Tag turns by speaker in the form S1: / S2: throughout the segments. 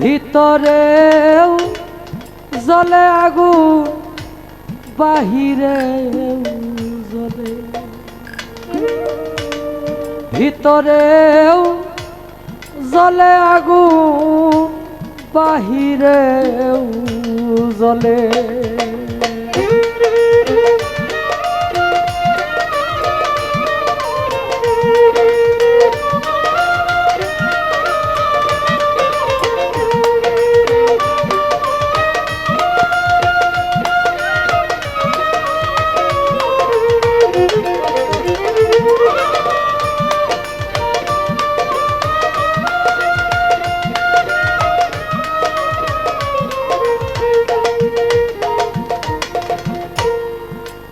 S1: ভিতরেও জ্বলে আগুন, বাহিরেও জ্বলে। ভিতরেও জ্বলে আগুন, বাহিরেও জ্বলে।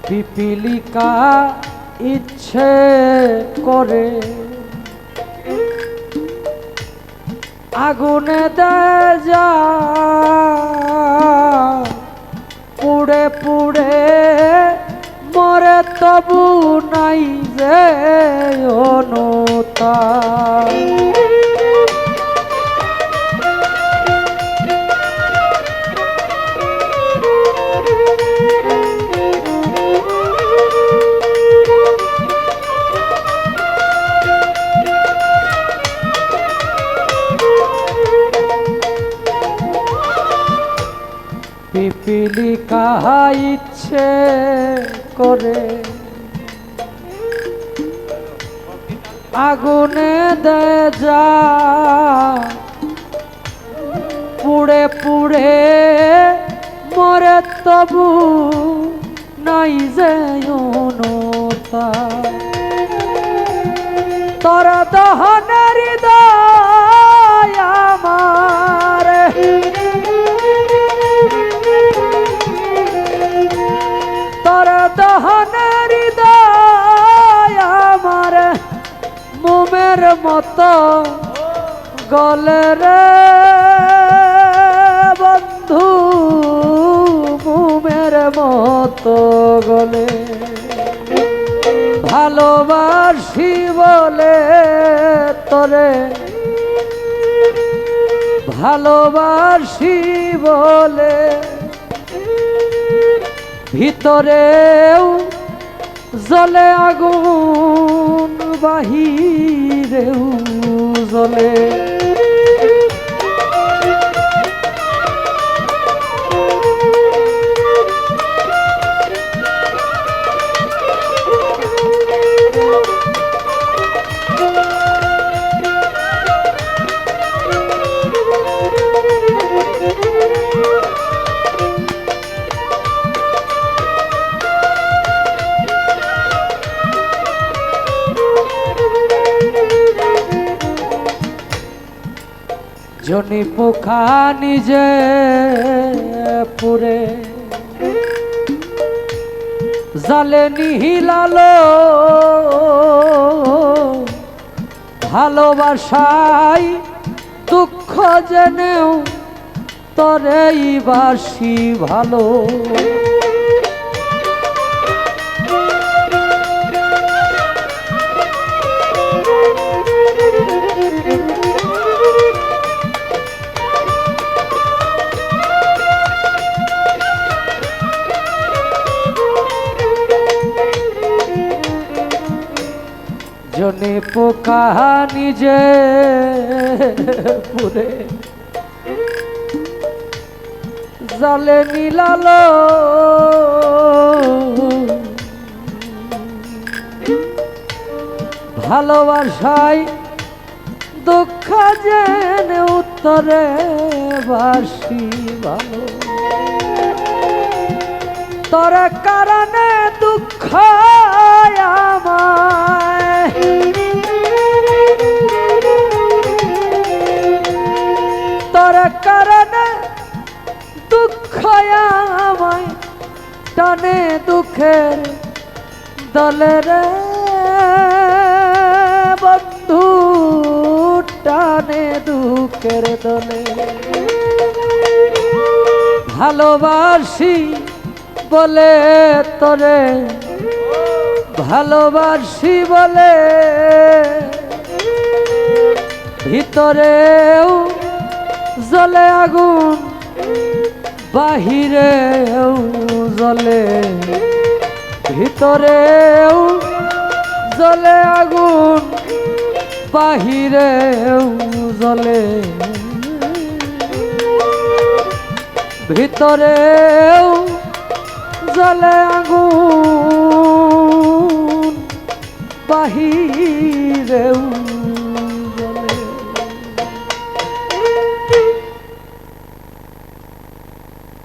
S1: পিপিলিকা ইচ্ছে করে আগুনে দেয় যা, পুড়ে পুড়ে মরে তবু নাই যে অনুতাপ। পিপিলিকা ইচ্ছে করে আগুনে দেয় যা, পুড়ে পুড়ে মরে তবু নাই যে অনুতাপ। তোরা দহনের হৃদয় আমার, তোরা দহনের হৃদয় আমার মোমের মতো গলে রে বন্ধু, মোমের মতো গলে। ভালোবাসি বলে তোরে, ভালোবাসি বলে ভিতরেও জ্বলে আগুন, বাহিরেও জ্বলে। জনি পোখা নিজে পুরে জালে নিহিলালো, ভালোবাসাই দুঃখ জেনেও তরেই বাসি ভালো। জনে পোকা নিজে পুরে জালে মিলালো, ভালোবাসায় দুঃখ জেনে উত্তরে বাসি ভালো। তোর কারণে দুঃখ আমায়, তোর কারণে দুঃখ আমায় টানে দুঃখের দলে রে বন্ধু, টানে দুঃখের দলে। ভালোবাসি বলে তোরে, ভালোবাসি বলে ভিতরেও জ্বলে আগুন বাহিরেও জ্বলে ভিতরেও জ্বলে আগুন বাহিরেও জ্বলে ভিতরেও জ্বলে আগুন বাহিরেও